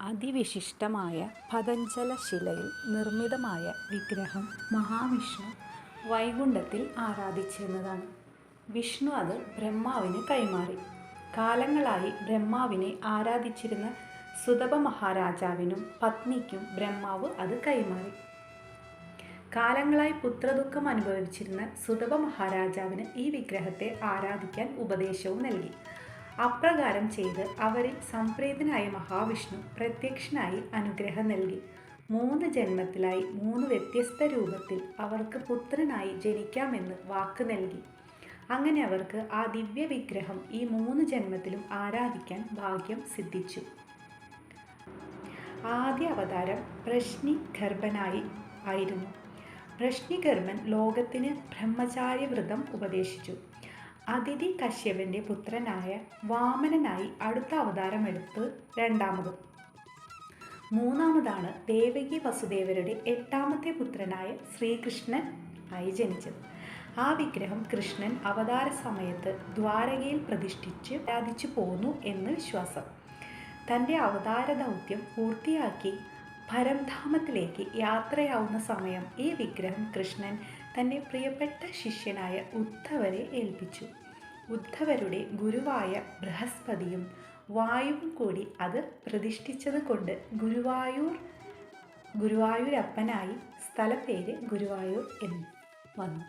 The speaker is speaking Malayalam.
അതിവിശിഷ്ടമായ പതഞ്ജല ശിലയിൽ നിർമ്മിതമായ വിഗ്രഹം മഹാവിഷ്ണു വൈകുണ്ഠത്തിൽ ആരാധിച്ചിരുന്നതാണ്. വിഷ്ണു അത് ബ്രഹ്മാവിന് കൈമാറി. കാലങ്ങളായി ബ്രഹ്മാവിനെ ആരാധിച്ചിരുന്ന സുതപ മഹാരാജാവിനും പത്നിക്കും ബ്രഹ്മാവ് അത് കൈമാറി. കാലങ്ങളായി പുത്രദുഃഖം അനുഭവിച്ചിരുന്ന സുതപ മഹാരാജാവിന് ഈ വിഗ്രഹത്തെ ആരാധിക്കാൻ ഉപദേശവും നൽകി. അപ്രകാരം ചെയ്ത് അവരിൽ സംപ്രീതനായ മഹാവിഷ്ണു പ്രത്യക്ഷനായി അനുഗ്രഹം നൽകി. 3 ജന്മത്തിലായി 3 വ്യത്യസ്ത രൂപത്തിൽ അവർക്ക് പുത്രനായി ജനിക്കാമെന്ന് വാക്ക് നൽകി. അങ്ങനെ അവർക്ക് ആ ദിവ്യ വിഗ്രഹം ഈ 3 ജന്മത്തിലും ആരാധിക്കാൻ ഭാഗ്യം സിദ്ധിച്ചു. ആദ്യ അവതാരം പ്രശ്നിഗർഭനായി ആയിരുന്നു. പ്രശ്നിഗർഭൻ ലോകത്തിന് ബ്രഹ്മചാര്യവ്രതം ഉപദേശിച്ചു. അതിഥി കശ്യപന്റെ പുത്രനായ വാമനനായി അടുത്ത അവതാരമെടുത്ത് രണ്ടാമതും. മൂന്നാമതാണ് ദേവകി വസുദേവരുടെ 8ാമത്തെ പുത്രനായ ശ്രീകൃഷ്ണൻ ആയി ജനിച്ചത്. ആ വിഗ്രഹം കൃഷ്ണൻ അവതാര സമയത്ത് ദ്വാരകയിൽ പ്രതിഷ്ഠിച്ച് ആരാധിച്ചു പോന്നു എന്ന് വിശ്വാസം. തൻ്റെ അവതാര ദൗത്യം പൂർത്തിയാക്കി പരംധാമത്തിലേക്ക് യാത്രയാവുന്ന സമയം ഈ വിഗ്രഹം കൃഷ്ണൻ തൻ്റെ പ്രിയപ്പെട്ട ശിഷ്യനായ ഉദ്ധവരെ ഏൽപ്പിച്ചു. ഉദ്ധവരുടെ ഗുരുവായ ബൃഹസ്പതിയും വായുവും കൂടി അത് പ്രതിഷ്ഠിച്ചത് കൊണ്ട് ഗുരുവായൂരപ്പനായി സ്ഥലപ്പേര് ഗുരുവായൂർ എന്ന് വന്നു.